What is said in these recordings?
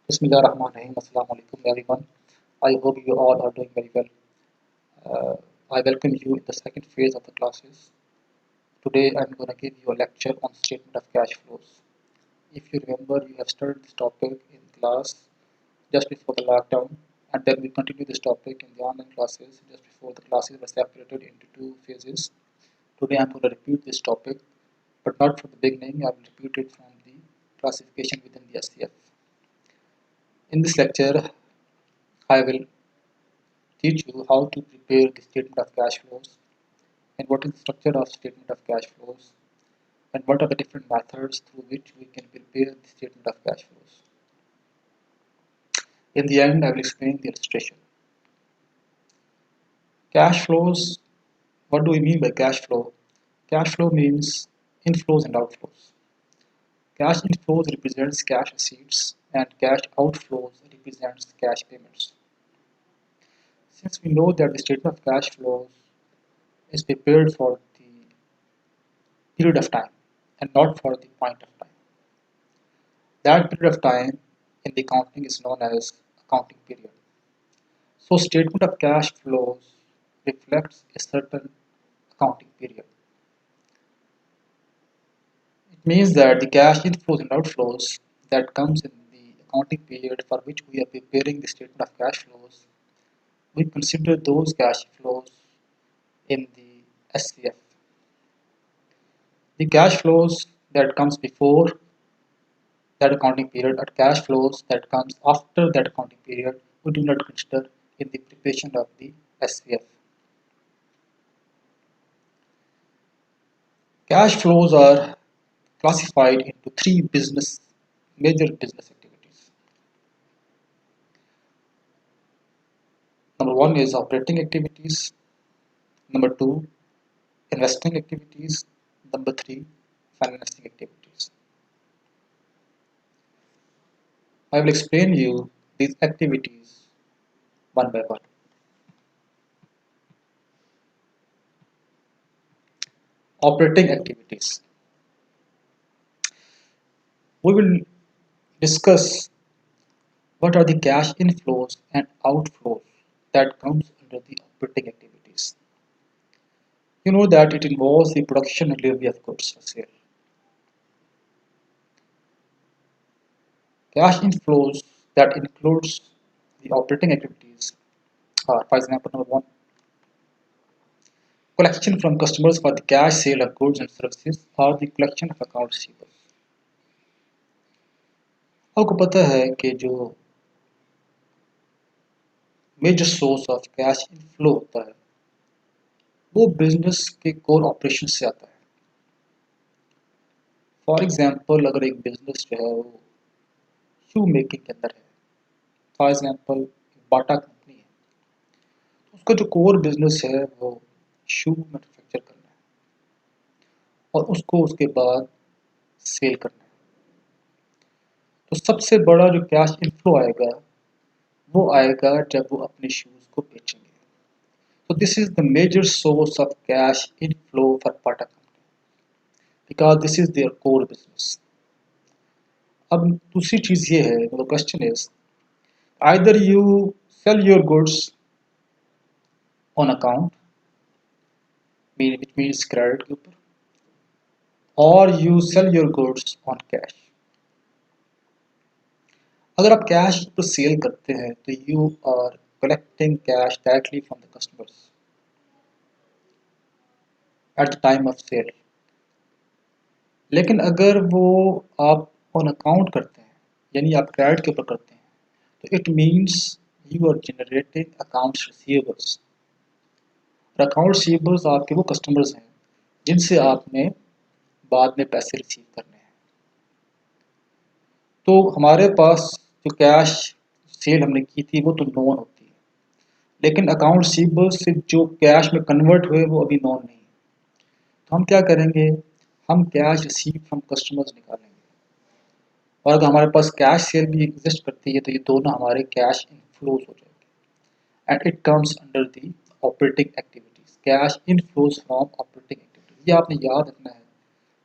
Bismillahirrahmanirrahim. Assalamu alaikum everyone. I hope you all are doing very well. I welcome you in the second phase of the classes. Today I'm going to give you a lecture on statement of cash flows. If you remember, you have studied this topic in class just before the lockdown, and then we continue this topic in the online classes just before the classes were separated into two phases. Today I'm going to repeat this topic, but not from the beginning. I will repeat it from the classification within the SCF. In this lecture, I will teach you how to prepare the statement of cash flows and what is the structure of statement of cash flows and what are the different methods through which we can prepare the statement of cash flows. In the end, I will explain the illustration. Cash flows, what do we mean by cash flow? Cash flow means inflows and outflows. Cash inflows represents cash receipts and cash outflows represents cash payments. Since we know that the statement of cash flows is prepared for the period of time and not for the point of time. That period of time in the accounting is known as accounting period. So statement of cash flows reflects a certain accounting period. It means that the cash inflows and outflows that comes in the accounting period for which we are preparing the statement of cash flows, we consider those cash flows in the SCF. The cash flows that comes before that accounting period or cash flows that comes after that accounting period we do not consider in the preparation of the SCF. Cash flows are classified into three major business activities. Number one is operating activities. Number two, investing activities. Number three, financing activities. I will explain you these activities one by one. Operating activities. We will discuss what are the cash inflows and outflows that comes under the operating activities. You know that it involves the production and delivery of goods for sale. Cash inflows that includes the operating activities are, for example, number one, collection from customers for the cash sale of goods and services or the collection of accounts receivable. आपको पता है कि जो major source of cash inflow होता है वो business के core operation से आता है. फॉर एग्जांपल अगर एक बिजनेस जो है वो शू मेकिंग के अंदर है, फॉर एग्जांपल बाटा कंपनी है, तो उसका जो कोर बिजनेस है वो शू मैन्युफैक्चर करना है और उसको उसके बाद सेल करना है. तो सबसे बड़ा जो कैश इनफ्लो आएगा वो आएगा जब वो अपने शूज़ को बेचेंगे. So this is the major source of cash inflow for Bata company because this is their core business. अब दूसरी चीज़ ये है, the question is either you sell your goods on account, which means credit के ऊपर, or you sell your goods on cash. अगर आप cash पर cell करते हैं तो you are collecting cash directly from the customers at the time of sale. लेकिन अगर वो आप ऑन अकाउंट करते हैं यानी आप क्रेडिट के ऊपर करते हैं तो it means you are generating accounts receivables. और अकाउंट रिसीवेबल्स आपके वो कस्टमर्स हैं जिनसे आपने बाद में पैसे रिसीव करने हैं. तो हमारे पास जो कैश सेल हमने की थी वो तो नॉन होती है, लेकिन अकाउंट रिसीवेबल्स से जो कैश में कन्वर्ट हुए वो अभी नॉन नहीं है. तो हम क्या करेंगे, हम कैश रिसीव फ्रॉम कस्टमर्स निकालेंगे और अगर हमारे पास कैश सेल भी एग्जिस्ट करती है तो ये दोनों हमारे कैश इनफ्लोज हो जाएंगे and it comes under the operating activities. Cash inflows from operating activities, ये आपने याद रखना है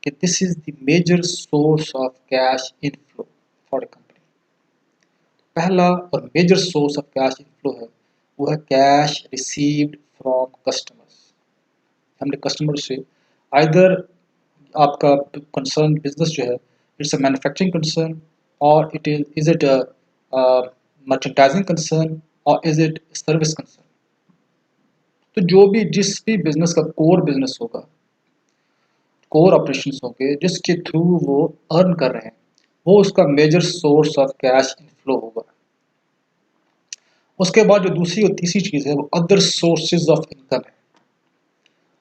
कि this is the major source of cash inflow for a company. पहला और major source of cash inflow है वो है कैश रिसीव्ड फ्रॉम कस्टमर्स। हमने कस्टमर से आइदर आपका कंसर्न बिजनेस जो है इट्स अ मैन्युफैक्चरिंग कंसर्न और is it a merchandising concern और इज इट सर्विस कंसर्न। तो जो भी जिस भी बिजनेस का कोर बिजनेस होगा, कोर ऑपरेशंस होंगे जिसके थ्रू वो अर्न कर रहे हैं, वो उसका major source of cash inflow होगा। उसके बाद जो दूसरी और तीसरी चीज़ है वो अदर सोर्सेज ऑफ इनकम है।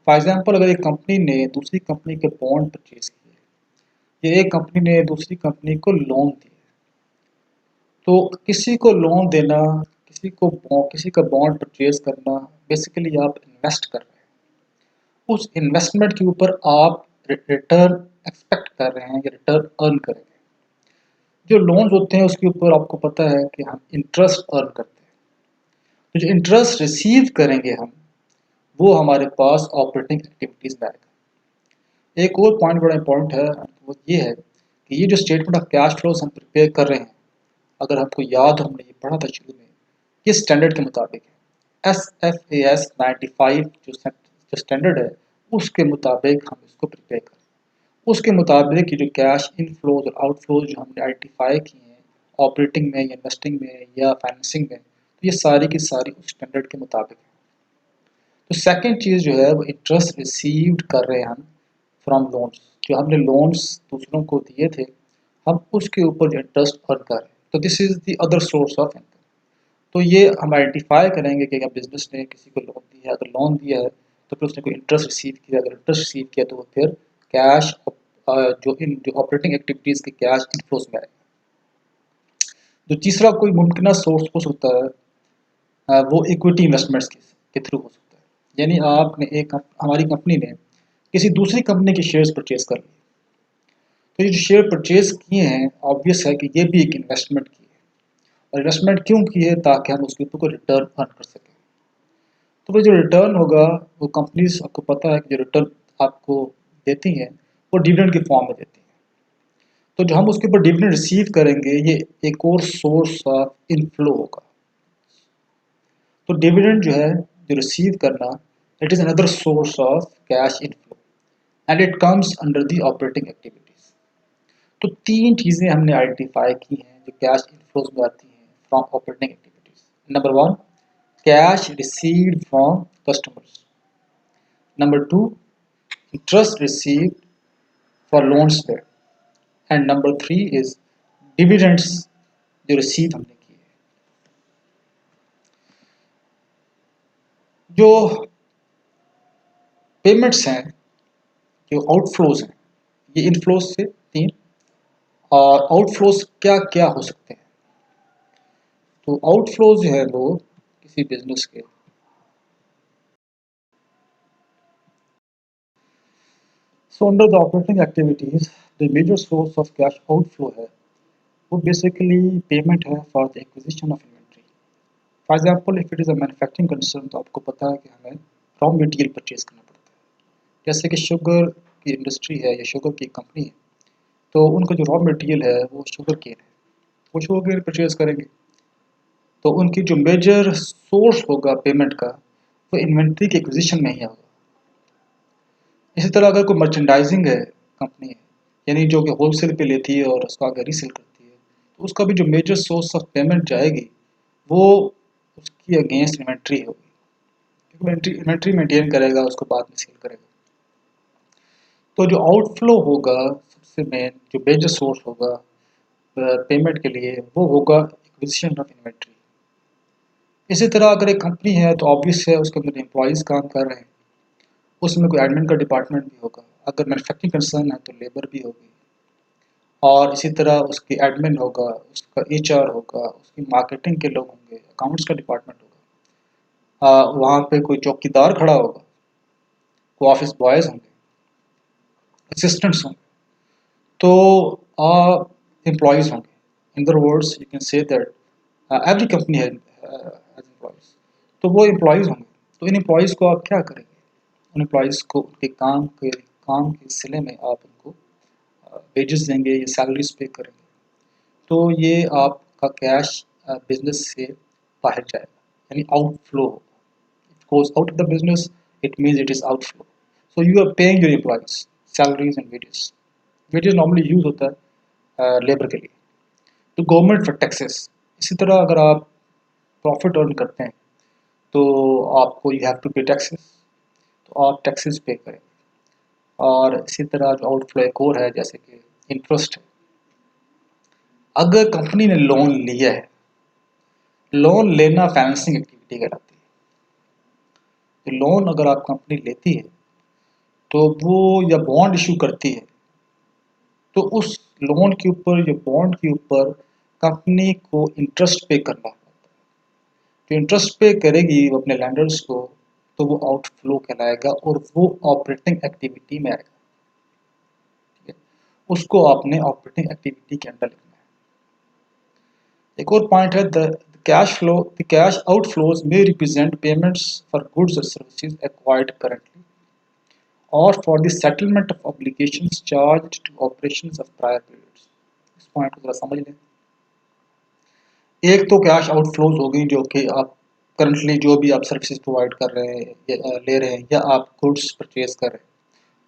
फॉर एग्जांपल अगर एक कंपनी ने दूसरी कंपनी के बॉन्ड परचेज किए या एक कंपनी ने दूसरी कंपनी को लोन दिए, तो किसी को लोन देना, किसी का बॉन्ड परचेज करना, बेसिकली आप इन्वेस्ट कर रहे हैं। उस इन्वेस्टमेंट के ऊपर आप रिटर्न एक्सपेक्ट कर रहे हैं या रिटर्न अर्न करेंगे। जो लोन्स होते हैं उसके ऊपर आपको पता है कि हम इंटरेस्ट अर्न करते हैं। तो जो इंटरेस्ट रिसीव करेंगे हम, वो हमारे पास ऑपरेटिंग एक्टिविटीज़ में आएगा। एक और पॉइंट बड़ा इंपॉर्टेंट है, वो ये है कि ये जो स्टेटमेंट ऑफ कैश फ्लोज हम प्रिपेयर कर रहे हैं, अगर हमको याद हो, हमने ये पढ़ा था शुरू में, ये स्टैंडर्ड के मुताबिक है। SFAS 95 जो स्टैंडर्ड है उसके मुताबिक हम इसको प्रिपेयर करें। उसके मुताबिक ये जो कैश इनफ्लोज और आउटफ्लोज जो हमने आइडेंटिफाई किए हैं ऑपरेटिंग में या इन्वेस्टिंग में या फाइनेंसिंग में, तो ये सारी की सारी उस स्टैंडर्ड के मुताबिक है। तो सेकंड चीज़ जो है वो इंटरेस्ट रिसीव्ड कर रहे हैं हम फ्रॉम लोन्स। जो हमने लोन्स दूसरों को दिए थे, हम उसके ऊपर जो इंटरेस्ट अर्न कर रहे हैं, तो this is the other source of income. तो ये हम आइडेंटिफाई करेंगे कि अगर बिजनेस ने किसी को लोन दिया है, अगर लोन दिया है तो फिर उसने कोई इंटरेस्ट रिसीव किया, अगर इंटरेस्ट रिसीव किया तो वो फिर कैश जो ऑपरेटिंग एक्टिविटीज़ के कैश इनफ्लोज में आएगा। जो तीसरा कोई मुमकिन सोर्स हो सकता है, वो इक्विटी इन्वेस्टमेंट्स के थ्रू हो सकता है। यानी आपने हमारी कंपनी ने किसी दूसरी कंपनी के शेयर्स परचेज कर लिए, तो ये जो शेयर परचेज किए हैं ऑब्वियस है कि ये भी एक इन्वेस्टमेंट की है। और इन्वेस्टमेंट क्यों की है? ताकि हम उसके ऊपर कोई रिटर्न अर्न कर सकें। तो वो जो रिटर्न होगा, वो कंपनीज आपको पता है कि जो रिटर्न आपको देती हैं वो डिविडेंड के फॉर्म में देती हैं। तो जो हम उसके ऊपर डिविडेंड रिसीव करेंगे, ये एक और सोर्स ऑफ इनफ्लो होगा। तो डिविडेंड जो है, जो रिसीव करना, it is another source of cash inflow and it comes under the operating activities. तो तीन चीज़ें हमने आइडेंटिफाई की हैं जो कैश इनफ्लोज में आती हैं from operating activities. Number one, cash received from customers. Number two, interest received for loans there, and number three is dividends जो रिसीव हमने किए। जो पेमेंट्स हैं, जो आउटफ्लोज हैं, ये इनफ्लोज से तीन, और आउटफ्लोज क्या क्या हो सकते हैं? तो आउटफ्लोज जो है वो किसी बिजनेस के, so under the operating activities the major source of cash outflow है वो बेसिकली पेमेंट है for the acquisition of inventory. For example if it is a manufacturing concern, तो आपको पता है कि हमें रॉ मटेरियल परचेज करना पड़ता है। जैसे कि शुगर की इंडस्ट्री है या शुगर की कंपनी है, तो उनका जो रॉ मटेरियल है वो शुगर केन है, वो शुगर केन परचेज करेंगे। तो उनकी जो मेजर सोर्स होगा पेमेंट का, वो इन्वेंट्री के एक्विजिशन में ही होगा। इसी तरह अगर कोई मर्चेंडाइजिंग है कंपनी है, यानी जो कि होलसेल पे लेती है और उसको आगे रीसेल करती है, तो उसका भी जो मेजर सोर्स ऑफ पेमेंट जाएगी वो उसकी अगेंस्ट इन्वेंट्री होगी। इन्वेंट्री मेंटेन करेगा, उसको बाद में सेल करेगा। तो जो आउटफ्लो होगा, सबसे मेन जो मेजर सोर्स होगा पेमेंट के लिए, वो होगा एक्विजिशन ऑफ इन्वेंट्री। इसी तरह अगर एक कंपनी है तो ऑब्वियस है उसके अंदर एम्प्लॉयज़ काम कर रहे हैं, उसमें कोई एडमिन का डिपार्टमेंट भी होगा। अगर मैन्युफैक्चरिंग कंसर्न है तो लेबर भी होगी, और इसी तरह उसकी एडमिन होगा, उसका HR होगा, उसकी मार्केटिंग के लोग होंगे, अकाउंट्स का डिपार्टमेंट होगा, वहाँ पे कोई चौकीदार खड़ा होगा, कोई ऑफिस बॉयज़ होंगे, असिस्टेंट्स होंगे, तो एम्प्लॉयज़ होंगे। In other words you can say that every company has employees. तो वो एम्प्लॉयज़ होंगे। तो इन एम्प्लॉयज़ को आप क्या करेंगे? उन एम्प्लॉयज़ को उनके काम के सिले में आप उनको वेजेस देंगे या सैलरीज पे करेंगे। तो ये आपका कैश बिजनेस से बाहर जाएगा, यानी outflow. It goes out of the business, it means it is outflow. So you are paying your employees salaries and wages. Wages normally use होता है लेबर के लिए। तो गवर्नमेंट फॉर टैक्सेस, इसी तरह अगर आप प्रॉफिट अर्न करते हैं तो आपको यू हैव टू पे टैक्सेस, तो आप टैक्सेस पे करें। और इसी तरह जो आउटफ्लो एक और है जैसे कि इंटरेस्ट है। अगर कंपनी ने लोन लिया है, लोन लेना फाइनेंसिंग एक्टिविटी कहलाती है। तो लोन अगर आप कंपनी लेती है तो वो या बॉन्ड इशू करती है, तो उस लोन के ऊपर या बॉन्ड के ऊपर कंपनी को इंटरेस्ट पे करना होता है। तो इंटरेस्ट पे करेगी वो अपने लैंडर्स को, तो वो आउटफ्लो कहलाएगा और वो ऑपरेटिंग एक्टिविटी में आएगा। ठीक है, उसको आपने ऑपरेटिंग एक्टिविटी के अंदर लिखना है। एक और पॉइंट है द कैश आउटफ्लोज में रिप्रेजेंट पेमेंट्स फॉर गुड्स और सर्विसेज एक्वायर्ड करंटली और for the settlement of obligations charged to operations of prior periods. इस पॉइंट को जरा समझ लें। एक तो कैश आउटफ्लोज हो गई जो कि आप करंटली जो भी आप सर्विसेज प्रोवाइड कर रहे हैं या ले रहे हैं या आप गुड्स परचेज कर रहे हैं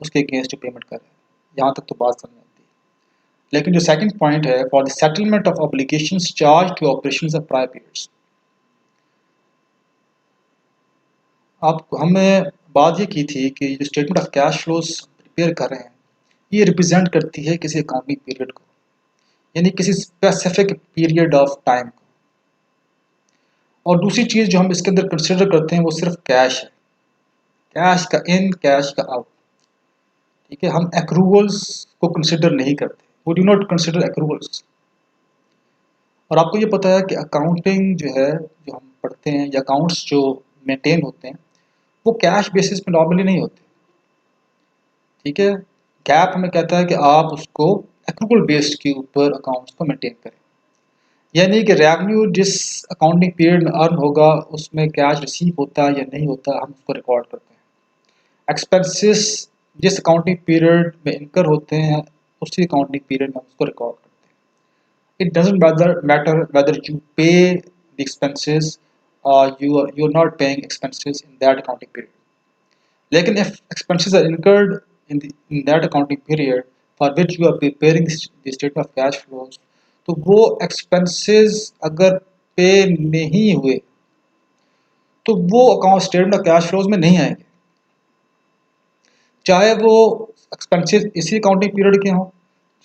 उसके अगेंस्ट पेमेंट कर रहे हैं, यहाँ तक तो बात समझ आती है। लेकिन जो सेकंड पॉइंट है for the settlement of obligations charge to operations of prior periods, आप हमें बात ये की थी कि जो statement of cash flows prepare कर रहे हैं ये रिप्रेजेंट करती है किसी अकाउंटिंग पीरियड को, यानी किसी स्पेसिफिक पीरियड ऑफ टाइम को। और दूसरी चीज़ जो हम इसके अंदर कंसिडर करते हैं वो सिर्फ कैश है, कैश का इन कैश का आउट। ठीक है, हम एक्रूवल्स को कंसिडर नहीं करते, वो डू नॉट कंसिडर एक्रूवल्स। और आपको ये पता है कि अकाउंटिंग जो है जो हम पढ़ते हैं या अकाउंट्स जो मेंटेन होते हैं वो कैश बेसिस पे नॉर्मली नहीं होते। ठीक है, गैप हमें कहता है कि आप उसको एक्रूवल बेस्ड के ऊपर अकाउंट्स को मेंटेन करें, यानी कि रेवेन्यू जिस अकाउंटिंग पीरियड में अर्न होगा उसमें कैश रिसीव होता है या नहीं होता हम उसको रिकॉर्ड करते हैं। एक्सपेंसेस जिस अकाउंटिंग पीरियड में इनकर होते हैं उसी अकाउंटिंग पीरियड में उसको रिकॉर्ड करते हैं। It doesn't matter whether you pay the expenses or you are not paying expenses in that accounting period. लेकिन if expenses are incurred in that accounting period for which you are preparing the statement of cash flows, तो वो expenses अगर पे नहीं हुए तो वो account statement of cash flows में नहीं आएंगे, चाहे वो एक्सपेंसेस इसी अकाउंटिंग पीरियड के हों,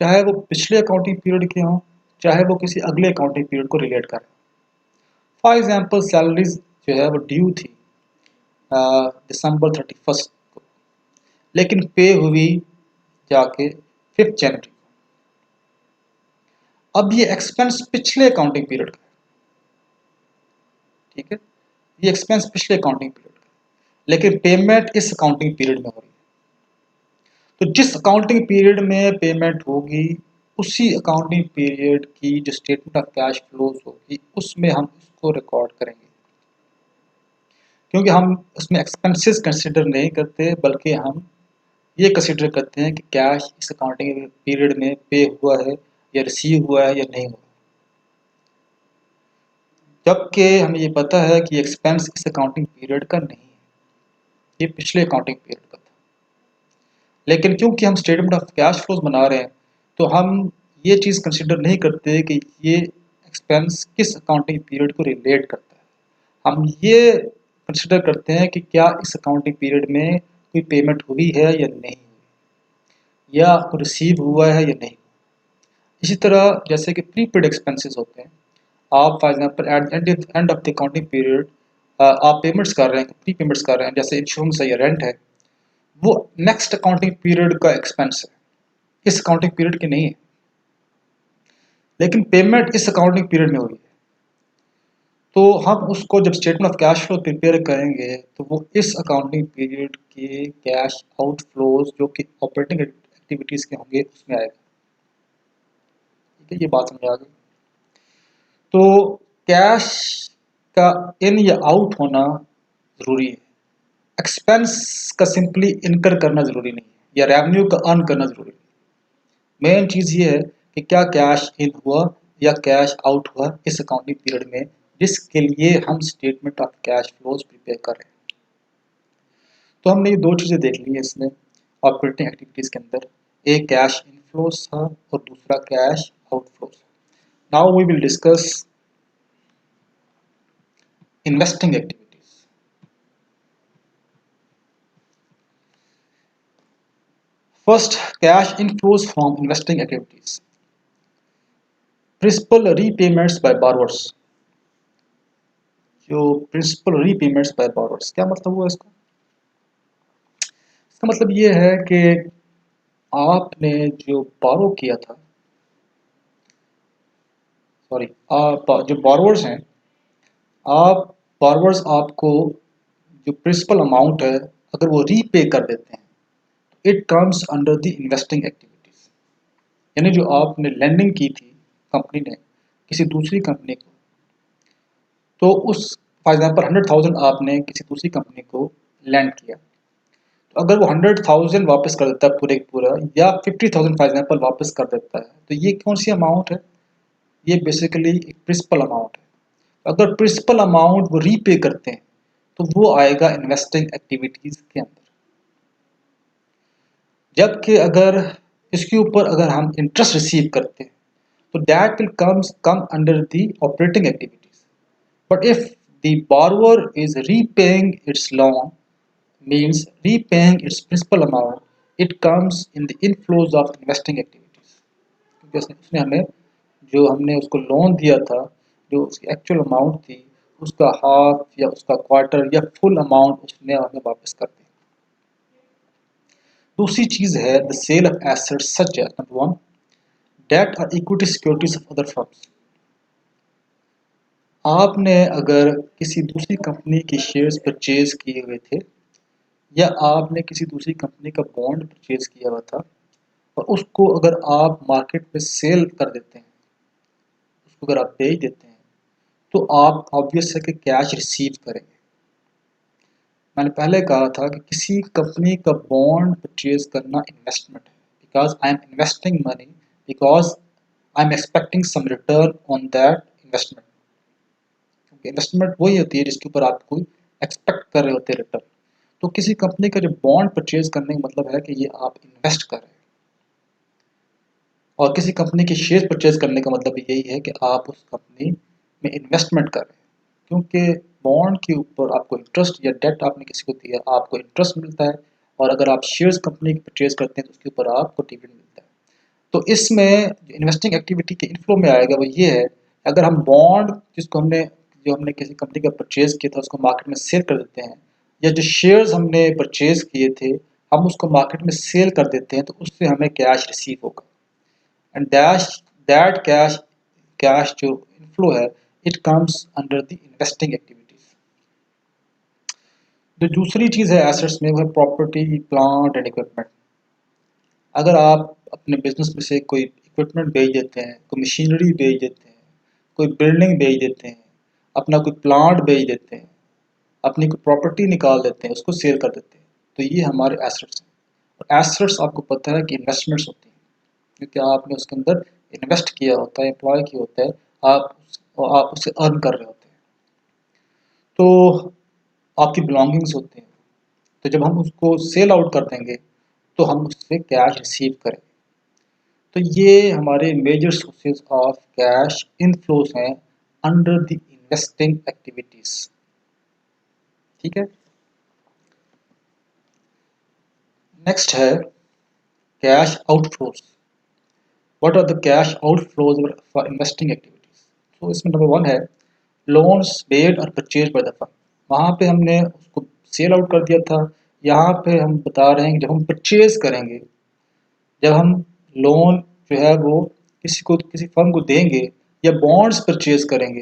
चाहे वो पिछले अकाउंटिंग पीरियड के हों, चाहे वो किसी अगले अकाउंटिंग पीरियड को रिलेट करें। फॉर एग्जांपल सैलरीज जो है वो ड्यू थी दिसंबर 31 को, लेकिन पे हुई जाके 5 जनवरी। अब ये एक्सपेंस पिछले अकाउंटिंग पीरियड का है। ठीक है, ये एक्सपेंस पिछले अकाउंटिंग पीरियड का है लेकिन पेमेंट इस अकाउंटिंग पीरियड में हो रही है। तो जिस अकाउंटिंग पीरियड में पेमेंट होगी उसी अकाउंटिंग पीरियड की जो स्टेटमेंट ऑफ कैश फ्लोज होगी उसमें हम उसको रिकॉर्ड करेंगे, क्योंकि हम उसमें एक्सपेंसेस कंसिडर नहीं करते बल्कि हम ये कंसिडर करते हैं कि कैश इस अकाउंटिंग पीरियड में पे हुआ है या रिसीव हुआ है या नहीं हुआ, जबकि हमें ये पता है कि एक्सपेंस इस अकाउंटिंग पीरियड का नहीं है, ये पिछले अकाउंटिंग पीरियड का था। लेकिन क्योंकि हम स्टेटमेंट ऑफ कैश फ्लोज बना रहे हैं तो हम ये चीज़ कंसिडर नहीं करते कि ये एक्सपेंस किस अकाउंटिंग पीरियड को रिलेट करता है। हम ये कंसिडर करते हैं कि क्या इस अकाउंटिंग पीरियड में कोई पेमेंट हुई है या नहीं हुई, या रिसीव हुआ है या नहीं। इसी तरह जैसे कि प्रीपेड एक्सपेंसेस होते हैं, आप for example at end of the accounting period आप पेमेंट्स कर रहे हैं, प्री पेमेंट्स कर रहे हैं, जैसे इंश्योरेंस है या रेंट है, वो नेक्स्ट अकाउंटिंग पीरियड का एक्सपेंस है, इस अकाउंटिंग पीरियड की नहीं है, लेकिन पेमेंट इस अकाउंटिंग पीरियड में हुई है। तो हम उसको जब statement of cash flow prepare करेंगे तो वो इस अकाउंटिंग पीरियड के कैश आउटफ्लोज जो कि ऑपरेटिंग एक्टिविटीज़ के होंगे उसमें आएगा। ठीक है, ये बात समझ आ गई। तो कैश का इन या आउट होना ज़रूरी है, एक्सपेंस का सिंपली इनकर करना ज़रूरी नहीं है या रेवेन्यू का अर्न करना ज़रूरी नहीं। मेन चीज़ ये है कि क्या कैश इन हुआ या कैश आउट हुआ इस अकाउंटिंग पीरियड में जिसके लिए हम statement of cash flows prepare कर रहे हैं। तो हमने ये दो चीज़ें देख ली है इसमें ऑपरेटिंग एक्टिविटीज़ के अंदर, एक कैश इनफ्लोज था और दूसरा cash outflows. Now we will discuss investing activities. First, cash inflows from investing activities. Principal repayments by borrowers. जो प्रिंसिपल रीपेमेंट्स बाय बोरोवर्स, क्या मतलब हुआ इसका? इसका मतलब ये है कि आपने जो बोरो किया था, सॉरी, आप जो बोरोवर्स हैं, आप बोरोवर्स आपको जो प्रिंसिपल अमाउंट है अगर वो रीपे कर देते हैं, it comes under the investing activities. यानी जो आपने लैंडिंग की थी कंपनी ने किसी दूसरी कंपनी को, तो उस फॉर एग्जाम्पल 100,000 आपने किसी दूसरी कंपनी को लैंड किया, तो अगर वो 100,000 वापस कर देता है पूरे पूरा, या 50,000 फॉर एग्जाम्पल वापस कर देता है, तो ये कौन सी अमाउंट है? ये बेसिकली एक प्रिंसिपल अमाउंट है। अगर प्रिंसिपल अमाउंट वो रीपे करते हैं तो वो आएगा इन्वेस्टिंग एक्टिविटीज के अंदर। जबकि अगर इसके ऊपर अगर हम इंटरेस्ट रिसीव करते हैं तो that will come under the operating activities. But if the borrower is repaying its loan, means repaying its principal amount, it comes in the inflows of investing activities। क्योंकि उसने हमें जो हमने उसको लोन दिया था, जो उसकी एक्चुअल अमाउंट थी, उसका हाफ या उसका क्वार्टर या फुल अमाउंट उसने हमें वापस कर दी। दूसरी चीज़ है the sale of assets such as number 1 debt और equity securities of other firms. आपने अगर किसी दूसरी कंपनी के शेयर्स परचेज किए हुए थे या आपने किसी दूसरी कंपनी का बॉन्ड परचेज किया हुआ था और उसको अगर आप मार्केट में सेल कर देते हैं, उसको अगर आप बेच देते हैं, तो आप ऑब्वियस है कि कैश रिसीव करेंगे। मैंने पहले कहा था कि किसी कंपनी का बॉन्ड परचेज करना इन्वेस्टमेंट है, because I am investing money, because I am expecting some return on that investment. क्योंकि इन्वेस्टमेंट वही होती है जिसके ऊपर आप कोई एक्सपेक्ट कर रहे होते हैं रिटर्न। तो किसी कंपनी का जो बॉन्ड परचेज करने का मतलब है कि ये आप इन्वेस्ट कर रहे हैं, और किसी कंपनी के शेयर परचेज करने का मतलब यही है कि आप उस कंपनी में इन्वेस्टमेंट कर रहे हैं। क्योंकि बॉन्ड के ऊपर आपको इंटरेस्ट या डेट आपने किसी को दिया, आपको इंटरेस्ट मिलता है, और अगर आप शेयर्स कंपनी की परचेज करते हैं तो उसके ऊपर आपको डिविडेंड मिलता है। तो इसमें इन्वेस्टिंग एक्टिविटी के इनफ्लो में आएगा वो ये है, अगर हम बॉन्ड जो हमने किसी कंपनी का परचेज किया था उसको मार्केट में सेल कर देते हैं, या जो शेयर्स हमने परचेज किए थे हम उसको मार्केट में सेल कर देते हैं, तो उससे हमें कैश रिसीव होगा। एंड दैट कैश जो इनफ्लो है, it comes under the investing activities. जो दूसरी चीज़ है एसेट्स में, वो है प्रॉपर्टी, प्लांट एंड इक्विपमेंट। अगर आप अपने बिजनेस में से कोई इक्विपमेंट बेच देते हैं, कोई मशीनरी बेच देते हैं, कोई बिल्डिंग बेच देते हैं, अपना कोई प्लांट बेच देते हैं, अपनी कोई प्रॉपर्टी निकाल देते हैं, उसको सेल कर देते हैं, तो ये हमारे एसेट्स हैं। और एसेट्स आपको पता है कि इन्वेस्टमेंट्स होती हैं, क्योंकि आपने उसके अंदर इन्वेस्ट किया होता है, एम्प्लॉय किया होता है, आप उसे अर्न कर रहे होते हैं, तो आपकी बिलोंगिंग्स होते हैं। तो जब हम उसको सेल आउट कर देंगे तो हम उससे कैश रिसीव करेंगे। तो ये हमारे major sources of cash inflows हैं अंडर द इन्वेस्टिंग एक्टिविटीज। ठीक है, नेक्स्ट है cash outflows. What are the cash outflows for investing activities? तो इसमें नंबर 1 है लोन्स पेड और परचेज बाय द फर्म। वहाँ पे हमने उसको सेल आउट कर दिया था, यहाँ पे हम बता रहे हैं कि जब हम परचेज करेंगे, जब हम लोन जो है वो किसी फर्म को देंगे या बॉन्ड्स परचेज करेंगे,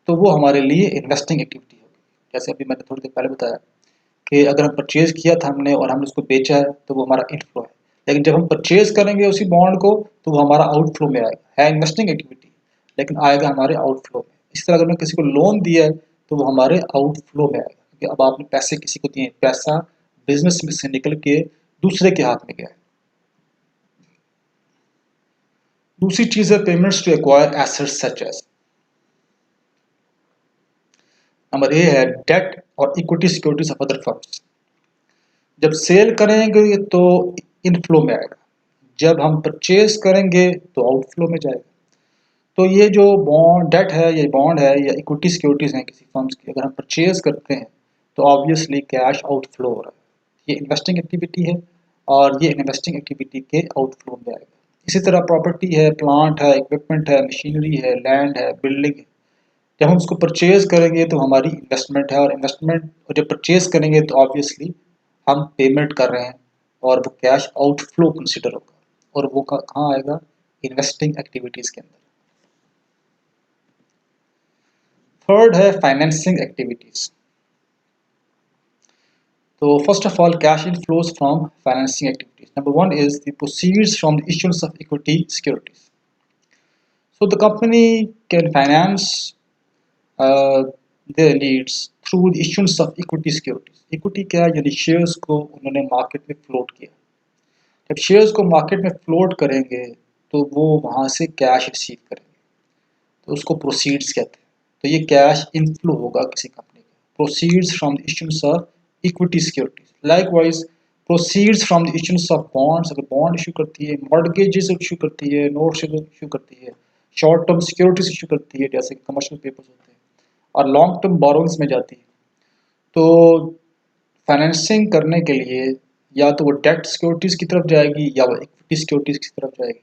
तो वो हमारे लिए इन्वेस्टिंग एक्टिविटी होगी। जैसे अभी मैंने थोड़ी देर पहले बताया कि अगर हम परचेज किया था हमने और हमने उसको बेचा है तो वो हमारा इनफ्लो है, लेकिन जब हम परचेज करेंगे उसी बॉन्ड को तो वो हमारा आउटफ्लो में आएगा। है इन्वेस्टिंग एक्टिविटी, लेकिन आएगा हमारे आउटफ्लो में। इस तरह अगर मैं किसी को लोन दिया है तो वो हमारे आउटफ्लो में आएगा, क्योंकि अब आपने पैसे किसी को दिए, पैसा बिजनेस में से निकल के दूसरे के हाथ में गया है। दूसरी चीज है payments to acquire assets such as, number A है डेट और equity securities of other firms. जब सेल करेंगे तो इनफ्लो में आएगा, जब हम परचेज करेंगे तो आउटफ्लो में जाएगा। तो ये जो बॉन्ड डेट है, ये बॉन्ड है या इक्विटी सिक्योरिटीज हैं किसी फर्म्स की, अगर हम परचेज करते हैं तो ऑब्वियसली कैश आउटफ्लो हो रहा है। ये इन्वेस्टिंग एक्टिविटी है और ये इन्वेस्टिंग एक्टिविटी के आउटफ्लो में आएगा। इसी तरह प्रॉपर्टी है, प्लांट है, इक्विपमेंट है, मशीनरी है, लैंड है, बिल्डिंग है, जब हम उसको परचेज करेंगे तो हमारी इन्वेस्टमेंट है, और इन्वेस्टमेंट और जब परचेज करेंगे तो ऑब्वियसली हम पेमेंट कर रहे हैं और वो कैश आउटफ्लो कंसिडर होगा, और वो कहाँ आएगा, इन्वेस्टिंग एक्टिविटीज के अंदर। थर्ड है फाइनेंसिंग एक्टिविटीज। तो first of all cash inflows from financing activities, number one is the proceeds from the issuance of equity securities. So the company can finance their needs through the issuance of equity securities. Equity क्या है, यानी shares को उन्होंने market में float किया। जब shares को market में फ्लोट करेंगे तो वो वहाँ से कैश रिसीव करेंगे, तो उसको प्रोसीड्स कहते हैं। तो ये कैश इनफ्लो होगा किसी कंपनी का, proceeds from the issuance of equity securities. Likewise proceeds from the issuance of bonds, अगर बॉन्ड इशू करती है, मॉर्गेजेस इशू करती है, नोट्स इशू करती है, शॉर्ट टर्म सिक्योरिटीज इशू करती है जैसे कमर्शियल पेपर्स होते हैं, और लॉन्ग टर्म बोरोइंग्स में जाती है। तो फाइनेंसिंग करने के लिए या तो वो डेट सिक्योरिटीज़ की तरफ जाएगी या वो इक्विटी सिक्योरिटीज़ की तरफ जाएगी।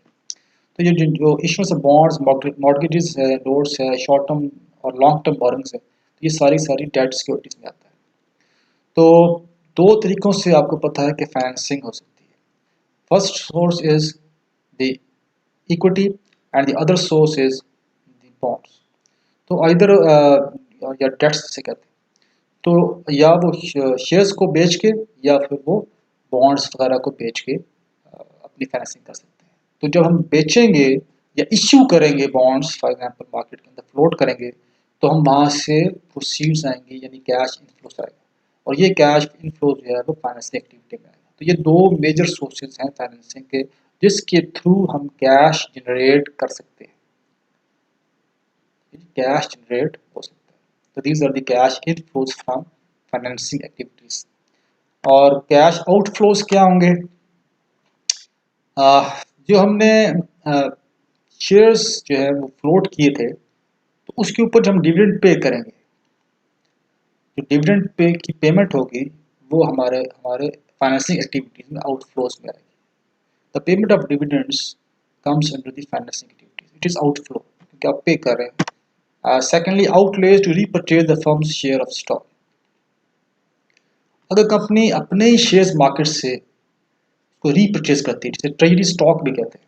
तो ये जो इश्यूएंस ऑफ बॉन्ड्स, मॉर्गेजेस है, नोट्स है, शॉर्ट टर्म और लॉन्ग टर्म बोरोइंग्स है, तो ये सारी डेट सिक्योरिटीज़ में आता है। तो दो तरीक़ों से आपको पता है कि फाइनेंसिंग हो सकती है। First source is the equity and the other source is the bonds. तो इधर या डेट्स से कहते हैं, तो या वो शेयर्स को बेच के या फिर वो बॉन्ड्स वगैरह को बेच के अपनी फाइनेंसिंग कर सकते हैं। तो जब हम बेचेंगे या इश्यू करेंगे बॉन्ड्स फॉर एग्जांपल मार्केट के अंदर फ्लोट करेंगे, तो हम वहाँ से प्रोसीड्स आएंगे यानी कैश इनफ्लोस आएगा, और ये कैश इनफ्लो जो है वो फाइनेंसिंग एक्टिविटी में आएगा। तो ये दो मेजर सोर्सेज हैं फाइनेंसिंग के जिसके थ्रू हम कैश जनरेट कर सकते हैं, कैश जनरेट हो सकता है। तो these are the cash inflows from financing activities. और कैश आउटफ्लोज क्या होंगे, जो हमने शेयर्स जो है वो फ्लोट किए थे तो उसके ऊपर जब हम डिविडेंड पे करेंगे, जो डिविडेंड पे की पेमेंट होगी वो हमारे हमारे फाइनेंसिंग एक्टिविटीज में आउटफ्लोज में आएगी। The payment of dividends comes under the financing activities, it is outflow क्योंकि आप पे कर रहे हैं। Secondly outlays to repurchase the firms share of stock. अगर कंपनी अपने ही शेयर्स मार्केट से को रीपरचेज करती है, जिसे ट्रेजरी स्टॉक भी कहते हैं,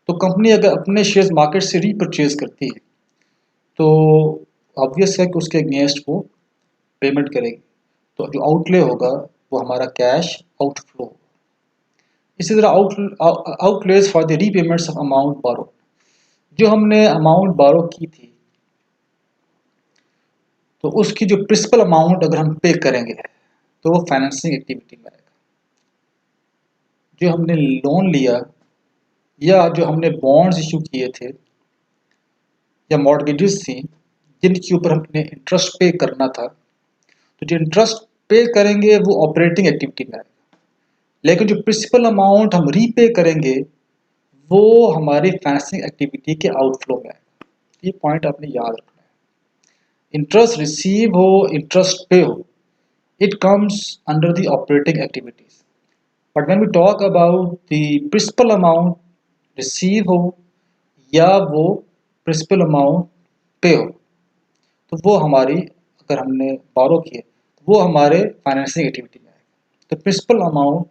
तो कंपनी अगर अपने शेयर्स मार्केट से रीपरचेज करती है तो ऑब्वियस है कि उसके अगेंस्ट वो पेमेंट करेगी, तो जो आउटले होगा वो हमारा कैश आउटफ्लो होगा। इसी तरह outlays for the repayments of amount बारो, जो हमने अमाउंट बारो की थी तो उसकी जो प्रिंसिपल अमाउंट अगर हम पे करेंगे तो वो फाइनेंसिंग एक्टिविटी में आएगा। जो हमने लोन लिया या जो हमने बॉन्ड्स इशू किए थे या मॉर्गेजेस थी जिनके ऊपर हमने इंटरेस्ट पे करना था, तो जो इंटरेस्ट पे करेंगे वो ऑपरेटिंग एक्टिविटी में आएगा, लेकिन जो प्रिंसिपल अमाउंट हम रीपे करेंगे वो हमारी फाइनेंसिंग एक्टिविटी के आउटफ्लो में आएगा। ये पॉइंट आपने याद रखना है। इंटरेस्ट रिसीव हो, इंटरेस्ट पे हो, it comes under the operating activities. But when we talk about the principal amount receive हो या वो principal amount पे हो, तो वो हमारी अगर हमने बारो किए तो वो हमारे फाइनेंसिंग एक्टिविटी में आएगा। तो प्रिंसिपल अमाउंट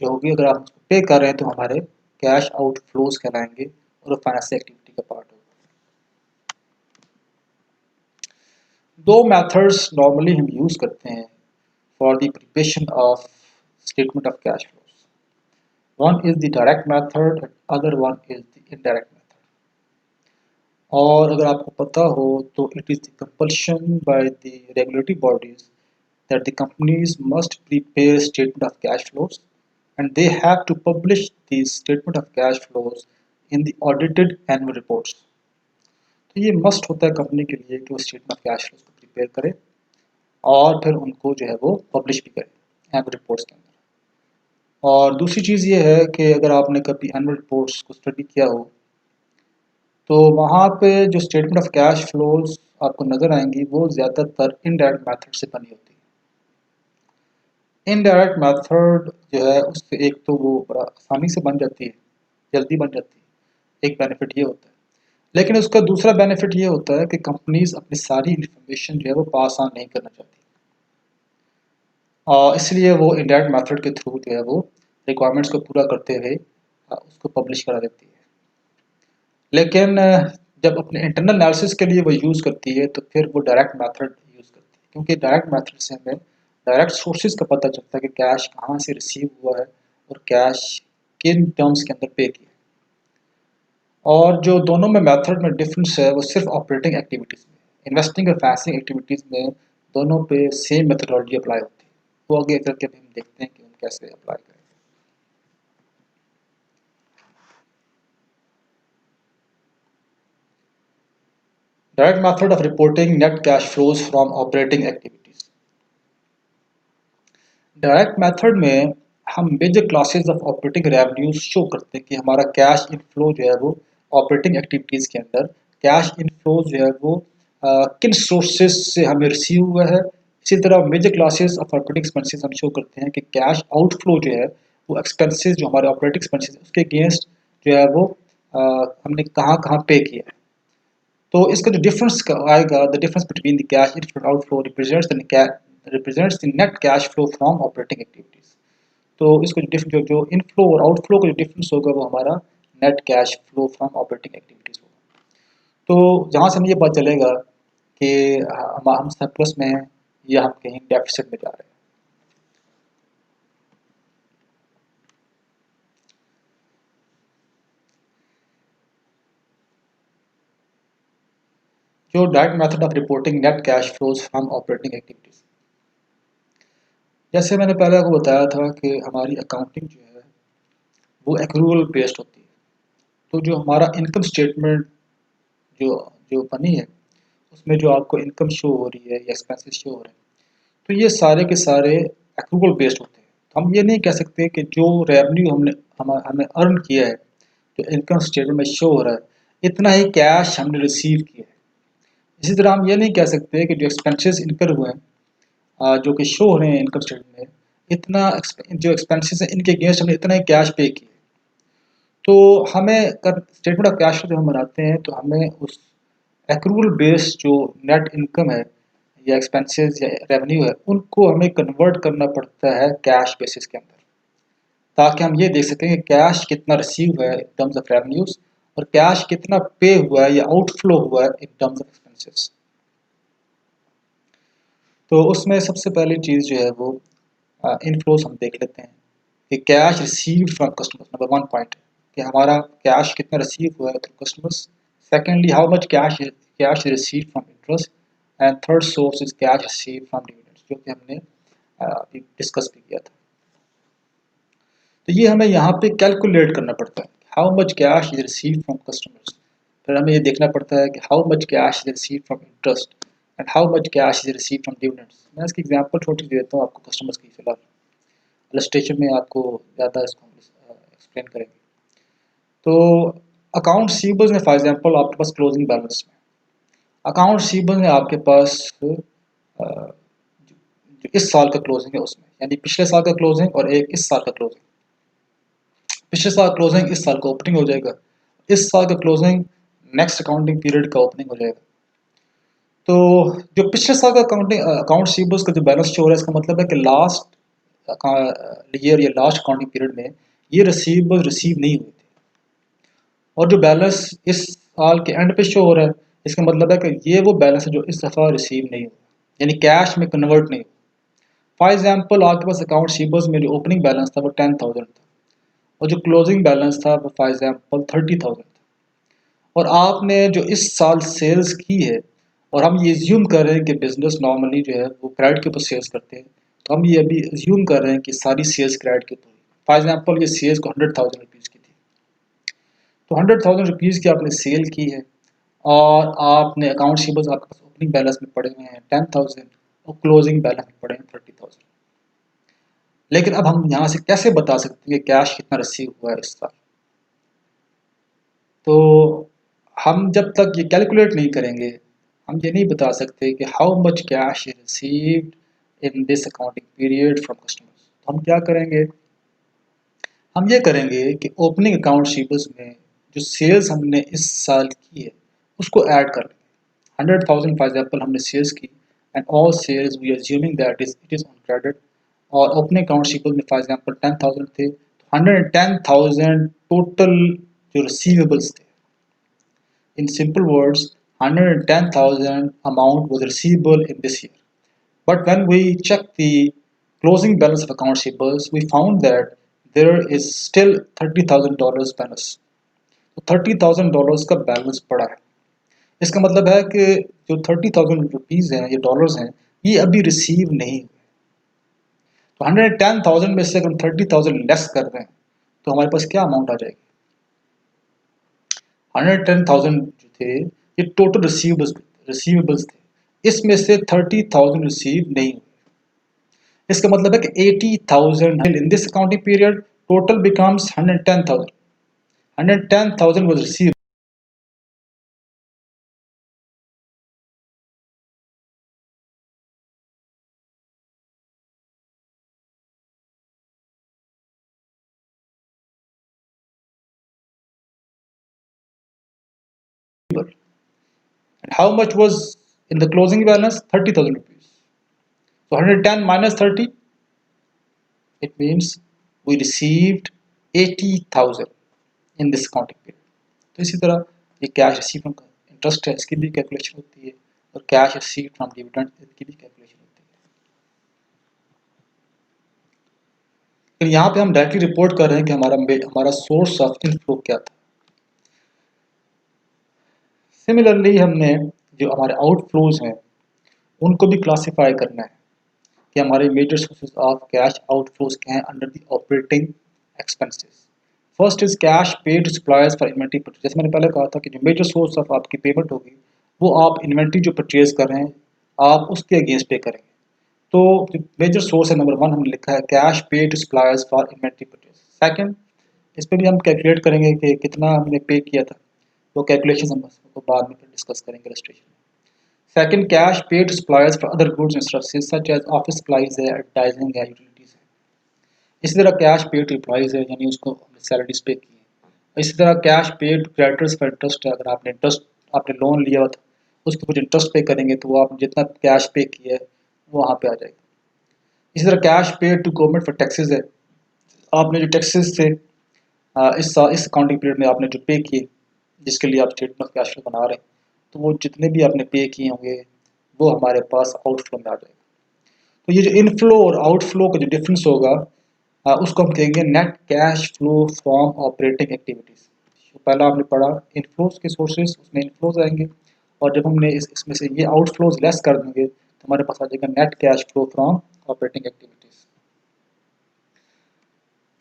जो होगी अगर आप उसको पे कर रहे हैं तो हमारे कैश आउटफ्लोज कहलाएंगे और वो फाइनेंसिंग एक्टिविटी का पार्ट होगा। दो मेथड्स नॉर्मली हम यूज़ करते हैं for the preparation of statement of cash flows. One is the direct method, and other one is the indirect method. और अगर आपको पता हो तो it is the compulsion by the regulatory bodies that the companies must prepare statement of cash flows, and they have to publish the statement of cash flows in the audited annual reports. तो ये must होता है company के लिए कि वो statement of cash flows को prepare करे और फिर उनको जो है वो पब्लिश भी करे एनुअल रिपोर्ट्स के अंदर। और दूसरी चीज़ ये है कि अगर आपने कभी एनुअल रिपोर्ट्स को स्टडी किया हो तो वहाँ पे जो स्टेटमेंट ऑफ कैश फ्लोज आपको नज़र आएंगी वो ज़्यादातर इनडायरेक्ट मेथड से बनी होती है। इनडायरेक्ट मेथड जो है उससे एक तो वो बड़ा आसानी से बन जाती है, जल्दी बन जाती है, एक बेनिफिट ये होता है। लेकिन उसका दूसरा बेनिफिट ये होता है कि कंपनीज अपनी सारी इंफॉर्मेशन जो है वो पास ऑन नहीं करना चाहती, और इसलिए वो इनडायरेक्ट मेथड के थ्रू जो है वो रिक्वायरमेंट्स को पूरा करते हुए उसको पब्लिश करा देती है। लेकिन जब अपने इंटरनल एनालिसिस के लिए वो यूज़ करती है तो फिर वो डायरेक्ट मेथड यूज़ करती है, क्योंकि डायरेक्ट मेथड से हमें डायरेक्ट सोर्सेज का पता चलता है कि कैश कहाँ से रिसीव हुआ है और कैश किन टर्म्स के अंदर पे किया है। और जो दोनों में मेथड में डिफरेंस है वो सिर्फ ऑपरेटिंग एक्टिविटीज़ में, इन्वेस्टिंग और फाइनेंसिंग एक्टिविटीज़ में दोनों पे सेम मेथडोलॉजी अप्लाई होती है। वो आगे करके भी हम देखते हैं कि हम कैसे अप्लाई करें। Direct method of reporting net cash flows from operating activities. Direct method में हम major classes of operating revenues show करते हैं कि हमारा कैश इनफ्लो जो है वो ऑपरेटिंग एक्टिविटीज़ के अंदर कैश इनफ्लो जो है वो किन सोर्सेज से हमें रिसीव हुआ है। इसी तरह major classes of operating expenses हम शो करते हैं कि कैश आउटफ्लो जो है वो एक्सपेंसेस जो हमारे ऑपरेटिंग एक्सपेंसेस उसके अगेंस्ट जो है वो हमने कहाँ कहाँ पे किया है। तो इसका जो डिफरेंस आएगा, the difference between the cash inflow and outflow represents the net cash flow from operating activities. तो इसको जो इनफ्लो और आउटफ्लो का जो डिफरेंस होगा वो हमारा net cash flow from operating activities होगा। तो जहाँ से हमें ये पता चलेगा कि हम सरप्लस में हैं या हम कहीं डेफिसिट में जा रहे हैं। जो direct method of reporting net cash flows from operating activities, जैसे मैंने पहले आपको बताया था कि हमारी अकाउंटिंग जो है वो एक्रूअल बेस्ड होती है। तो जो हमारा इनकम स्टेटमेंट जो जो बनी है उसमें जो आपको इनकम शो हो रही है या एक्सपेंसेस शो हो रहे हैं, तो ये सारे के सारे एक्रूअल बेस्ड होते हैं। तो हम ये नहीं कह सकते कि जो रेवेन्यू हमें अर्न किया है, जो इनकम स्टेटमेंट में शो हो रहा है, इतना ही कैश हमने रिसीव किया है। इसी तरह हम ये नहीं कह सकते कि जो एक्सपेंसेस इनकर हुए हैं, जो कि शो हो रहे हैं इनकम स्टेटमेंट में, इतना जो एक्सपेंसेस हैं इनके अगेंस्ट हमने इतना ही कैश पे किया। तो हमें कर स्टेटमेंट ऑफ कैश जब हम बनाते हैं तो हमें उस एक्रूअल बेस्ड जो नेट इनकम है या एक्सपेंसेस या रेवेन्यू है उनको हमें कन्वर्ट करना पड़ता है कैश बेसिस के अंदर, ताकि हम ये देख सकें कि कैश कितना रिसीव हुआ है इन टर्म्स ऑफ रेवेन्यूज और कैश कितना पे हुआ है या आउटफ्लो हुआ है इन टर्म्स ऑफ एक्सपेंसेस। तो उसमें सबसे पहली चीज़ जो है वो इनफ्लोज हम देख लेते हैं कि cash received from customers, number one point है कि हमारा कैश कितना रिसीव हुआ है through customers. Secondly, how much cash receive from interest. And third source is cash receive from dividends, जो कि हमने अभी डिस्कस भी किया था। तो ये हमें यहाँ पे कैलकुलेट करना पड़ता है, how much cash is receive from customers. फिर हमें ये देखना पड़ता है कि how much cash is receive from interest and how much cash is receive from dividends. मैं इसकी एग्जांपल छोटी दे देता हूँ आपको कस्टमर्स की, फिलहाल इलस्ट्रेशन में आपको ज़्यादा इसको एक्सप्लेन करेंगे। तो अकाउंट रिसीवेबल्स में फॉर एग्जांपल आपके पास क्लोजिंग बैलेंस में अकाउंट रिसीवेबल में आपके पास जो इस साल का क्लोजिंग है उसमें, यानी पिछले साल का क्लोजिंग और एक इस साल का क्लोजिंग। पिछले साल क्लोजिंग इस साल का ओपनिंग हो जाएगा, इस साल का क्लोजिंग नेक्स्ट अकाउंटिंग पीरियड का ओपनिंग हो जाएगा। तो जो पिछले साल का अकाउंट रिसीवेबल्स का जो बैलेंस शो हो रहा है, इसका मतलब है कि लास्ट ईयर या लास्ट अकाउंटिंग पीरियड में ये रिसीवेबल रिसीव नहीं हुए थे, और जो बैलेंस इस साल के एंड पे शो हो रहा है इसका मतलब है कि ये वो बैलेंस है जो इस दफ़ा रिसीव नहीं हुआ, यानी कैश में कन्वर्ट नहीं हुआ। फॉर एग्जाम्पल आपके पास अकाउंट रिसीवेबल्स में जो ओपनिंग बैलेंस था वो 10,000 था और जो क्लोजिंग बैलेंस था वो फॉर एग्जाम्पल 30,000 था, और आपने जो इस साल सेल्स की है, और हम ये एज्यूम कर रहे हैं कि बिजनेस नॉर्मली जो है वो क्रेडिट के ऊपर सेल्स करते हैं, तो हम ये अभी एज्यूम कर रहे हैं कि सारी सेल्स क्रेडिट के ऊपर। फॉर एग्जाम्पल ये सेल्स को 100,000 रुपीज़ की थी, तो 100,000 रुपीज़ की आपने सेल की है और आपने अकाउंट रिसीवेबल्स आपके पास ओपनिंग बैलेंस में पड़े हुए हैं 10,000 और क्लोजिंग बैलेंस में पड़े हैं 30,000। लेकिन अब हम यहाँ से कैसे बता सकते हैं कि कैश कितना रिसीव हुआ है इस साल? तो हम जब तक ये कैलकुलेट नहीं करेंगे, हम ये नहीं बता सकते कि how much cash is received in this accounting period from customers. तो हम क्या करेंगे? हम ये करेंगे कि ओपनिंग अकाउंट रिसीवेबल्स में जो सेल्स हमने इस साल की है उसको ऐड कर लेंगे। 100,000 फॉर एग्जांपल हमने सेल्स की and all sales we assuming that it is on credit, और ओपनिंग अकाउंट रिसीवेबल में फॉर एग्जांपल 10,000 थे, तो 110,000 टोटल जो रिसीवेबल्स थे। In simple words, 110,000 amount was receivable in this year. But when we checked the closing balance of accounts receivables, we found that there is still $30,000 balance. तो $30,000 का balance पड़ा है। इसका मतलब है कि जो 30,000 रुपीज़ हैं, ये डॉलर्स हैं, ये अभी रिसीव नहीं हुए। तो 110,000 में से अगर हम 30,000 लेस कर रहे हैं तो हमारे पास क्या अमाउंट आ जाएगी? 110,000 जो थे ये टोटल रिसीवेबल्स थे, इसमें से 30,000 रिसीव नहीं हुए। इसका मतलब है कि 80,000 in this accounting period total becomes 110,000। 110,000 was received and how much was in the closing balance? 30,000 rupees. So 110 minus 30, it means we received 80,000 in this accounting period. तो इसी तरह ये कैश रिसीव फ्रॉम इंटरेस्ट है, इसकी भी calculation होती है, और कैश रिसीव फ्रॉम डिविडेंड इसकी भी कैलकुलेशन होती है। फिर यहाँ पे हम डायरेक्टली रिपोर्ट कर रहे हैं कि हमारा सोर्स ऑफ इनफ्लो क्या था। सिमिलरली हमने जो हमारे आउटफ्लोज हैं उनको भी क्लासिफाई करना है कि हमारे major sources of cash outflows क्या हैं under the operating expenses. First is cash paid to suppliers for inventory purchase. जैसे मैंने पहले कहा था कि जो मेजर सोर्स ऑफ आपकी पेमेंट होगी वो आप इन्वेंट्री जो परचेज कर रहे हैं आप उसके अगेंस्ट पे करेंगे। तो जो मेजर सोर्स है नंबर 1 हमने लिखा है cash paid to suppliers for inventory purchase. Second, इस पे भी हम कैलकुलेट करेंगे कि कितना हमने पे किया था, वो कैलकुलेशन हम उसको बाद में फिर डिस्कस करेंगे रजिस्ट्रेशन में। Second, cash paid to suppliers for other goods and services such as office supplies है, एडवर्टाइजिंग है, यूटिलिटीज है। इसी तरह कैश पेड टू एम्प्लॉइज है, यानी उसको हमने सैलरीज पे की है। इसी तरह cash paid to creditors for interest है, अगर आपने लोन लिया हुआ था उसके कुछ इंटरेस्ट पे करेंगे तो वो आप जितना कैश पे किया है वो वहाँ पे आ जाएगा। इसी तरह cash paid to government for taxes है, आपने जो टैक्सेस थे इस अकाउंटिंग पीरियड में आपने जो पे किए जिसके लिए आप स्टेटमेंट ऑफ कैश फ्लो बना रहे हैं, तो वो जितने भी आपने पे किए होंगे वो हमारे पास आउटफ्लो में आ जाएगा। तो ये जो इनफ्लो और आउटफ्लो का जो डिफरेंस होगा उसको हम कहेंगे net cash flow from operating activities. तो पहला आपने पढ़ा इनफ्लोज के सोर्सेज, उसमें इनफ्लोज आएंगे, और जब हमने इसमें से ये आउटफ्लोज लेस कर देंगे तो हमारे पास आ जाएगा net cash flow from operating activities.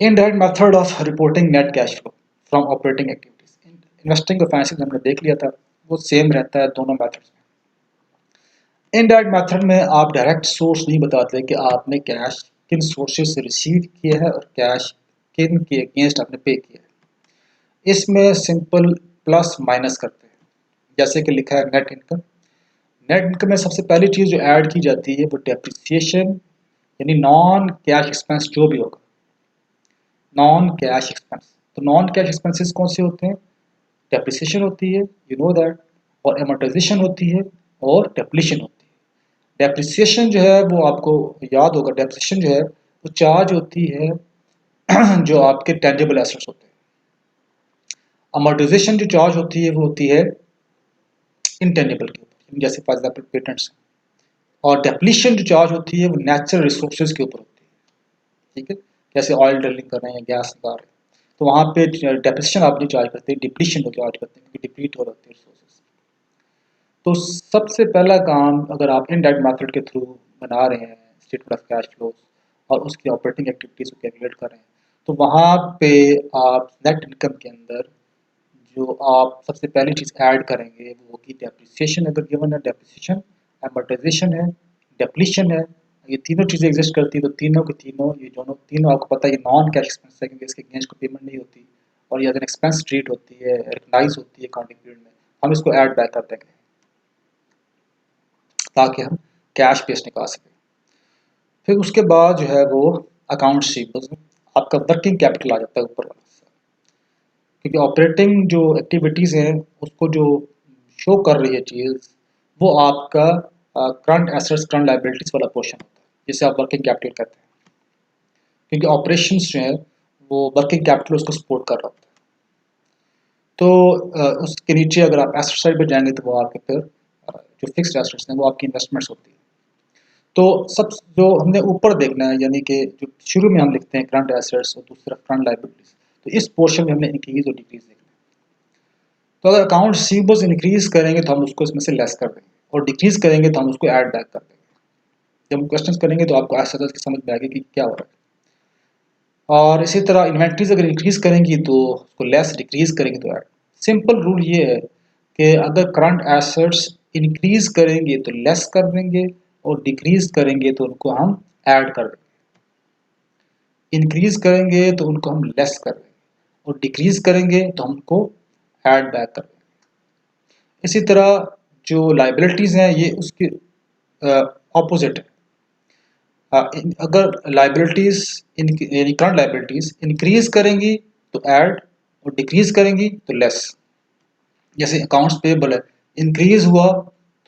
Indirect method of reporting net cash flow from operating activities, investing और फाइनेंसिंग हमने देख लिया था, वो सेम रहता है दोनों मेथड्स में। इनडायरेक्ट मेथड में आप डायरेक्ट सोर्स नहीं बताते कि आपने कैश किन सोर्सेज से रिसीव किया है और कैश किन के अगेंस्ट आपने पे किया है। इसमें सिंपल प्लस माइनस करते हैं, जैसे कि लिखा है नेट इनकम। नेट इनकम में सबसे पहली चीज़ जो ऐड की जाती है वो डेप्रिसिएशन, यानी नॉन कैश एक्सपेंस जो भी होगा, नॉन कैश एक्सपेंस। तो नॉन कैश एक्सपेंसेस कौन से होते हैं? डेप्रिसिएशन होती है, यू नो दैट, और एमोर्टाइजेशन होती है, और डेप्लीशन होती है। डेप्रिसिएशन जो है वो आपको याद होगा, डेप्रिसिएशन जो है वो चार्ज होती है जो आपके टेंजिबल एसेट्स होते हैं। अमोर्टाइजेशन जो चार्ज होती है वो होती है इंटेंजिबल के ऊपर, जैसे फॉर एग्जांपल पेटेंट्स। और डेप्लीशन जो चार्ज होती है वो नेचुरल रिसोर्सेज के ऊपर होती है, ठीक है, जैसे ऑयल ड्रिलिंग कर रहे हैं, गैस निकाल रहे हैं, तो वहाँ पे डेप्रिसिएशन आप नहीं चार्ज करते, डिप्लीशन को चार्ज करते हैं क्योंकि डिप्लीट हो जाते हैं रिसोर्सेज। तो सबसे पहला काम अगर आप इनडायरेक्ट मेथड के थ्रू बना रहे हैं स्टेटमेंट ऑफ कैश फ्लोज और उसकी ऑपरेटिंग एक्टिविटीज को कैलकुलेट कर रहे हैं, तो वहाँ पे आप नेट इनकम के अंदर जो आप सबसे पहली चीज़ ऐड करेंगे वो होगी डेप्रिसिएशन। अगर गिवन है डेप्रिसिएशन, एमोर्टाइजेशन है, डेप्लीशन है, ये तीनों चीज़ें एग्जिस्ट करती है, तो तीनों के तीनों ये दोनों तीनों आपको पता है ये नॉन कैश एक्सपेंस है, क्योंकि इसके अगेंस्ट को पेमेंट नहीं होती और ये एज एन एक्सपेंस ट्रीट होती है, रिकग्नाइज होती है अकाउंटिंग पीरियड में। हम इसको ऐड बैक कर देंगे ताकि हम कैश बेस निकाल सकें। फिर उसके बाद जो है वो अकाउंट रिसीवेबल्स में आपका वर्किंग कैपिटल आ जाता है ऊपर वाला, क्योंकि ऑपरेटिंग जो एक्टिविटीज़ हैं उसको जो शो कर रही है चीज़ वो आपका करंट एसेट्स करंट लायबिलिटीज़ वाला पोर्शन होता है, जिसे आप वर्किंग कैपिटल कहते हैं, क्योंकि ऑपरेशंस जो है वो वर्किंग कैपिटल उसको सपोर्ट कर रहा होता है। तो उसके नीचे अगर आप एसेट साइड पर जाएंगे तो वो आपके फिर जो फिक्स्ड एसेट्स हैं वो आपकी इन्वेस्टमेंट्स होती है। तो सब जो हमने ऊपर देखना है, यानी कि जो शुरू में हम लिखते हैं करंट एसेट्स और दूसरा करंट लायबिलिटीज़, तो इस पोर्शन में हमने इंक्रीज और डिक्रीज देखना है। तो अगर अकाउंट रिसीवेबल्स इंक्रीज करेंगे तो हम उसको इसमें से लेस कर देंगे, और डिक्रीज करेंगे तो हम उसको ऐड बैक कर देंगे। जब हम क्वेश्चन करेंगे तो आपको ऐसा समझ में आएगी कि क्या हो रहा है। और इसी तरह इन्वेंट्रीज अगर इंक्रीज करेंगी तो उसको लेस, डिक्रीज करेंगे तो ऐड। सिंपल रूल ये है कि अगर करंट एसेट्स इंक्रीज करेंगे तो लेस कर देंगे और डिक्रीज करेंगे तो उनको हम ऐड कर देंगे। इंक्रीज करेंगे तो उनको हम लेस कर देंगे और डिक्रीज करेंगे तो हमको ऐड बैक कर देंगे। इसी तरह जो लाइबिलिटीज़ हैं ये उसके ऑपोजिट है। अगर लाइबिलिटीज़ यानी करंट लाइबिलिटीज़ इंक्रीज करेंगी तो ऐड और डिक्रीज करेंगी तो लेस। जैसे अकाउंट्स पेबल है, इंक्रीज हुआ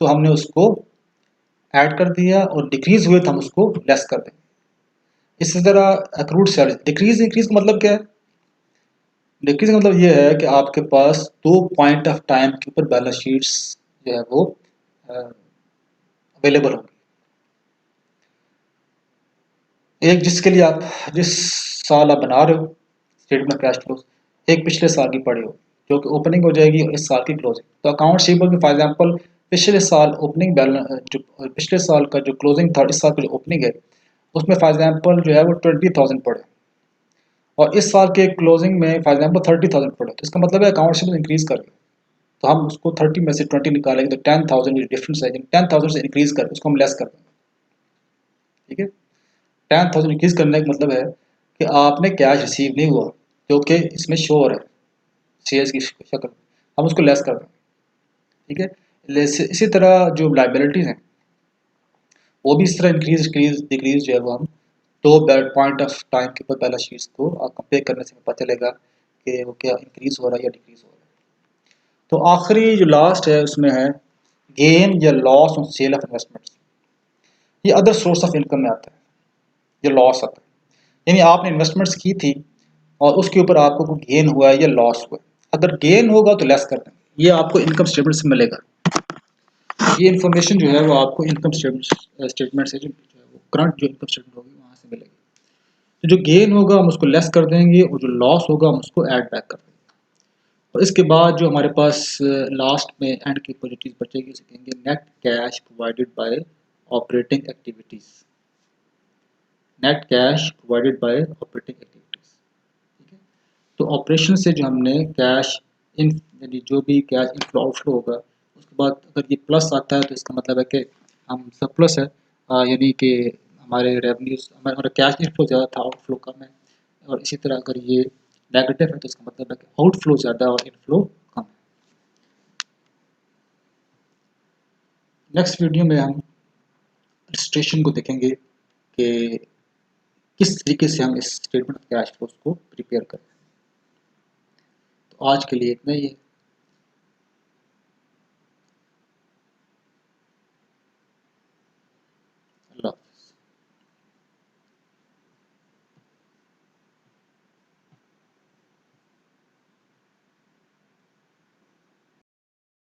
तो हमने उसको ऐड कर दिया और डिक्रीज हुए तो हम उसको लेस कर देंगे। इसी तरह अक्रूड सैलरी डिक्रीज, इंक्रीज का मतलब क्या है? डिक्रीज का मतलब ये है कि आपके पास 2 पॉइंट ऑफ टाइम के ऊपर बैलेंस शीट्स जो है वो अवेलेबल होंगी। एक जिसके लिए आप जिस साल आप बना रहे हो स्टेटमेंट ऑफ कैश फ्लोज, एक पिछले साल की पड़ी हो जो कि ओपनिंग हो जाएगी और इस साल की क्लोजिंग। तो अकाउंट रिसीवेबल में फॉर एग्जांपल पिछले साल ओपनिंग बैलेंस जो पिछले साल का जो क्लोजिंग था, इस साल का जो ओपनिंग है उसमें फॉर एग्जांपल जो है वो 20,000 पड़े और इस साल के क्लोजिंग में फॉर एग्जांपल 30,000 पड़े, तो इसका मतलब है अकाउंट रिसीवेबल इंक्रीज कर गए। तो हम उसको 30 में से 20 निकालेंगे तो 10,000 डिफरेंस है, 10,000 से इंक्रीज कर उसको हम लेस कर देंगे। ठीक है, 10,000 इंक्रीज करने का मतलब है कि आपने कैश रिसीव नहीं हुआ जो कि इसमें शो हो रहा है शेयर्स की शक्ल, हम उसको लेस कर देंगे। ठीक है, इसी तरह जो लाइबिलिटीज हैं वो भी इस तरह इंक्रीज डिक्रीज जो है वो हम 2 पॉइंट ऑफ टाइम के ऊपर बैलेंस शीट्स को कंपेयर करने से पता चलेगा कि वो क्या इंक्रीज हो रहा है या डिक्रीज हो रहा है। तो आखिरी जो लास्ट है उसमें है गेन या loss on sale of investments. ये अदर सोर्स ऑफ इनकम में आता है, ये लॉस आता है, यानी आपने इन्वेस्टमेंट्स की थी और उसके ऊपर आपको कोई गेन हुआ है या लॉस हुआ है। अगर गेन होगा तो लेस कर देंगे, ये आपको इनकम स्टेटमेंट से मिलेगा। ये इन्फॉर्मेशन जो है वो आपको इनकम स्टेटमेंट से जो करंट जो इनकम स्टेटमेंट होगी वहाँ से मिलेगी। तो जो गेन होगा हम उसको लेस कर देंगे और जो लॉस होगा हम उसको ऐड बैक कर देंगे। और इसके बाद जो हमारे पास लास्ट में एंड की जो चीज़ बचेगी उसे कहेंगे net cash provided by operating activities. Net cash provided by operating activities. ठीक है, तो ऑपरेशन से जो हमने कैश इन यानी जो भी कैश इनफ्लो आउटफ्लो होगा उसके बाद अगर ये प्लस आता है तो इसका मतलब है कि हम सरप्लस है, यानी कि हमारे रेवन्यूज हमारा कैश इनफ्लो ज़्यादा था आउटफ्लो कम है। और इसी तरह अगर ये नेगेटिव है तो इसका मतलब है कि आउटफ्लो ज़्यादा और इनफ्लो कम है। नेक्स्ट वीडियो में हम रजिस्ट्रेशन को देखेंगे कि किस तरीके से हम इस स्टेटमेंट ऑफ कैश फ्लोज को प्रिपेयर करें। तो आज के लिए इतना ही है।